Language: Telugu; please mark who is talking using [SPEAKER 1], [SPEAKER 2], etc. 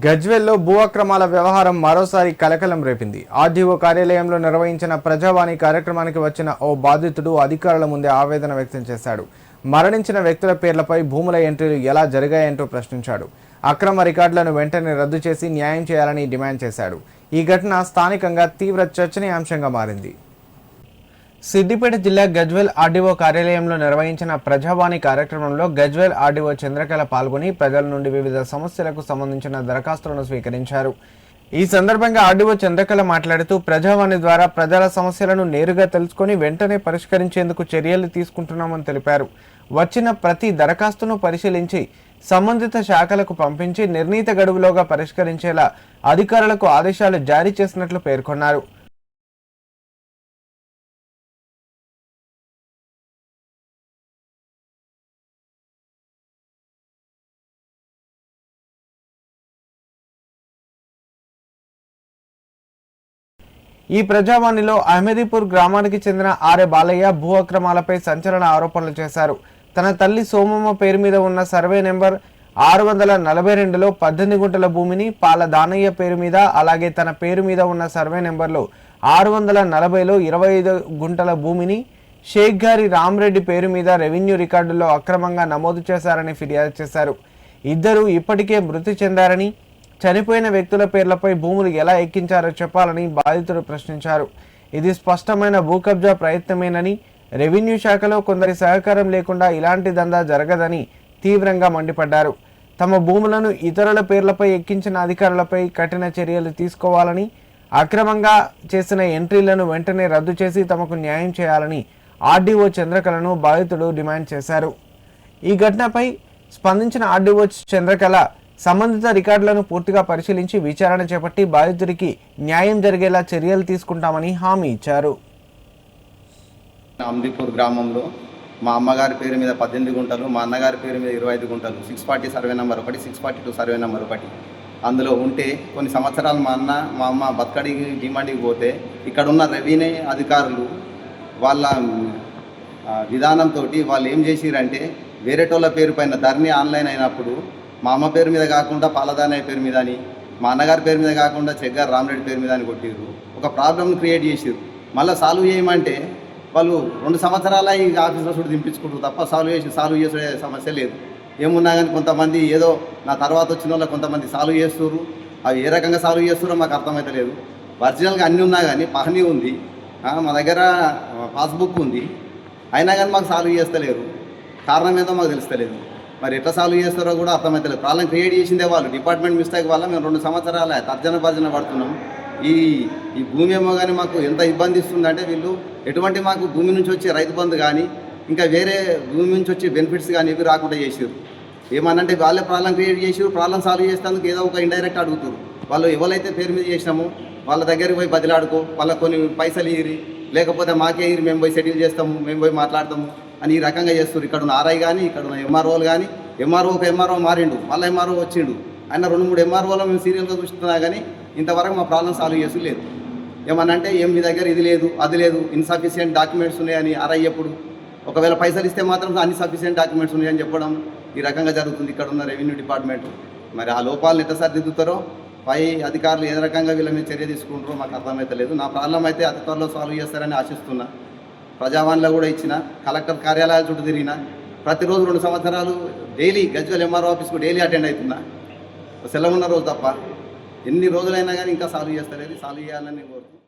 [SPEAKER 1] గజ్వేల్లో భూ అక్రమాల వ్యవహారం మరోసారి కలకలం రేపింది. ఆర్డీఓ కార్యాలయంలో నిర్వహించిన ప్రజావాణి కార్యక్రమానికి వచ్చిన ఓ బాధితుడు అధికారుల ముందే ఆవేదన వ్యక్తం చేశాడు. మరణించిన వ్యక్తుల పేర్లపై భూముల ఎంట్రీలు ఎలా జరిగాయంటూ ప్రశ్నించాడు. అక్రమ రికార్డులను వెంటనే రద్దు చేసి న్యాయం చేయాలని డిమాండ్ చేశాడు. ఈ ఘటన స్థానికంగా తీవ్ర చర్చనీయాంశంగా మారింది. సిద్దిపేట జిల్లా గజ్వేల్ ఆర్డీఓ కార్యాలయంలో నిర్వహించిన ప్రజావాణి కార్యక్రమంలో గజ్వేల్ ఆర్డీఓ చంద్రకళ పాల్గొని ప్రజల నుండి వివిధ సమస్యలకు సంబంధించిన దరఖాస్తులను స్వీకరించారు. ఈ సందర్భంగా ఆర్డీఓ చంద్రకళ మాట్లాడుతూ ప్రజావాణి ద్వారా ప్రజల సమస్యలను నేరుగా తెలుసుకొని వెంటనే పరిష్కరించేందుకు చర్యలు తీసుకుంటున్నామని తెలిపారు. వచ్చిన ప్రతి దరఖాస్తును పరిశీలించి సంబంధిత శాఖలకు పంపించి నిర్ణీత గడువులోగా పరిష్కరించేలా అధికారులకు ఆదేశాలు జారీ చేసినట్లు పేర్కొన్నారు. ఈ ప్రజావాణిలో అహ్మదీపూర్ గ్రామానికి చెందిన ఆర్ఏ బాలయ్య భూ అక్రమాలపై సంచలన ఆరోపణలు చేశారు. తన తల్లి సోమమ్మ పేరు మీద ఉన్న సర్వే నెంబర్ 642లో 18 గుంటల భూమిని పాల దానయ్య పేరు మీద, అలాగే తన పేరు మీద ఉన్న సర్వే నెంబర్లో 640లో 25 గుంటల భూమిని షేక్ గారి రామరెడ్డి పేరు మీద రెవెన్యూ రికార్డుల్లో అక్రమంగా నమోదు చేశారని ఫిర్యాదు చేశారు. ఇద్దరు ఇప్పటికే మృతి చెందారని, చనిపోయిన వ్యక్తుల పేర్లపై భూములు ఎలా ఎక్కించారో చెప్పాలని బాధితుడు ప్రశ్నించారు. ఇది స్పష్టమైన భూ కబ్జా ప్రయత్నమేనని, రెవెన్యూ శాఖలో కొందరి సహకారం లేకుండా ఇలాంటి దందా జరగదని తీవ్రంగా మండిపడ్డారు. తమ భూములను ఇతరుల పేర్లపై ఎక్కించిన అధికారులపై కఠిన చర్యలు తీసుకోవాలని, అక్రమంగా చేసిన ఎంట్రీలను వెంటనే రద్దు చేసి తమకు న్యాయం చేయాలని ఆర్డీఓ చంద్రకళను బాధితుడు డిమాండ్ చేశారు. ఈ ఘటనపై స్పందించిన ఆర్డీఓ చంద్రకళ సంబంధిత రికార్డులను పూర్తిగా పరిశీలించి విచారణ చేపట్టి బాధితుడికి న్యాయం జరిగేలా చర్యలు తీసుకుంటామని హామీ ఇచ్చారు.
[SPEAKER 2] అహ్మదీపూర్ గ్రామంలో మా అమ్మగారి పేరు మీద 18 గుంటలు, మా అన్నగారి పేరు మీద 25 గుంటలు, 640 సర్వే నెంబర్ 1, 642 సర్వే నెంబర్ 1 అందులో ఉంటే కొన్ని సంవత్సరాలు మా అమ్మ బతకడికి డిమాండ్కి పోతే ఇక్కడ ఉన్న రెవెన్యూ అధికారులు వాళ్ళ విధానంతో వాళ్ళు ఏం చేసిరంటే వేరేటోళ్ళ పేరు పైన ధరణి ఆన్లైన్ అయినప్పుడు మా అమ్మ పేరు మీద కాకుండా పాలదానయ్య పేరు మీద అని, మా అన్నగారి పేరు మీద కాకుండా చెగ్గారు రామరెడ్డి పేరు మీద అని కొట్టిర్రు. ఒక ప్రాబ్లమ్ని క్రియేట్ చేసిర్రు. మళ్ళీ సాల్వ్ చేయమంటే వాళ్ళు 2 సంవత్సరాల ఈ ఆఫీసులో చూడు దింపించుకుంటారు తప్ప సాల్వ్ చేసే సమస్య లేదు. ఏమున్నా కానీ కొంతమంది ఏదో నా తర్వాత వచ్చిన వాళ్ళు కొంతమంది సాల్వ్ చేస్తున్నారు. అవి ఏ రకంగా సాల్వ్ చేస్తున్నారో మాకు అర్థమవుతలేదు. ఒరిజినల్గా అన్నీ ఉన్నా కానీ పహనీ ఉంది, మా దగ్గర పాస్బుక్ ఉంది, అయినా కానీ మాకు సాల్వ్ చేస్తలేరు. కారణం ఏదో మాకు తెలుస్తలేదు. మరి ఎట్లా సాల్వ్ చేస్తారో కూడా అర్థమవుతలేదు. ప్రాబ్లం క్రియేట్ చేసిందే వాళ్ళు, డిపార్ట్మెంట్ మిస్టేక్ వల్ల మేము 2 సంవత్సరాల తర్జన పడుతున్నాం. ఈ భూమి ఏమో కానీ మాకు ఎంత ఇబ్బంది ఇస్తుందంటే వీళ్ళు ఎటువంటి మాకు భూమి నుంచి వచ్చే రైతు బంధు కానీ ఇంకా వేరే భూమి నుంచి వచ్చే బెనిఫిట్స్ కానీ ఇవి రాకుండా చేసారు. ఏమనంటే వాళ్ళే ప్రాబ్లం క్రియేట్ చేసారు. ప్రాబ్లం సాల్వ్ చేసేందుకు ఏదో ఒక ఇండైరెక్ట్ అడుగుతారు. వాళ్ళు ఎవరైతే పేరు మీద చేసినామో వాళ్ళ దగ్గరికి పోయి బదిలాడుకో, వాళ్ళకి కొన్ని పైసలు ఇరి, లేకపోతే మాకే ఇరి, మేము పోయి సెటిల్ చేస్తాము, మేము పోయి మాట్లాడతాము అని ఈ రకంగా చేస్తారు. ఇక్కడ ఉన్న ఆర్ఐ కానీ, ఇక్కడ ఉన్న ఎంఆర్ఓలు కానీ, ఎంఆర్ఓ మారిండు, మళ్ళీ ఎంఆర్ఓ వచ్చిండు, ఆయన 2-3 ఎంఆర్ఓలో మేము సీరియల్గా చూస్తున్నా కానీ ఇంతవరకు మా ప్రాబ్లం సాల్వ్ చేసి లేదు. ఏమనంటే మీ దగ్గర ఇది లేదు, అది లేదు, ఇన్సఫిషియెంట్ డాక్యుమెంట్స్ ఉన్నాయని ఆర్ఐ ఎప్పుడు, ఒకవేళ పైసలు ఇస్తే మాత్రం అన్సఫిషియెంట్ డాక్యుమెంట్స్ ఉన్నాయని చెప్పడం ఈ రకంగా జరుగుతుంది ఇక్కడ ఉన్న రెవెన్యూ డిపార్ట్మెంట్. మరి ఆ లోపాలను ఎంత సరిదిద్దుతారో, పై అధికారులు ఏ రకంగా వీళ్ళ మీద చర్య తీసుకుంటారో మాకు అర్థమైతలేదు. నా ప్రాబ్లం అయితే అతి త్వరలో సాల్వ్ చేస్తారని ఆశిస్తున్నా. ప్రజావాణిలో కూడా ఇచ్చిన, కలెక్టర్ కార్యాలయాల చుట్టూ తిరిగిన, ప్రతిరోజు 2 సంవత్సరాలు డైలీ గజ్వేల్ ఎంఆర్ఓ ఆఫీస్కు డైలీ అటెండ్ అవుతున్నా. సెలవు ఉన్న రోజు తప్ప ఎన్ని రోజులైనా కానీ ఇంకా సాల్వ్ చేస్తలేదు. సాల్వ్ చేయాలని కోరుతున్నాను.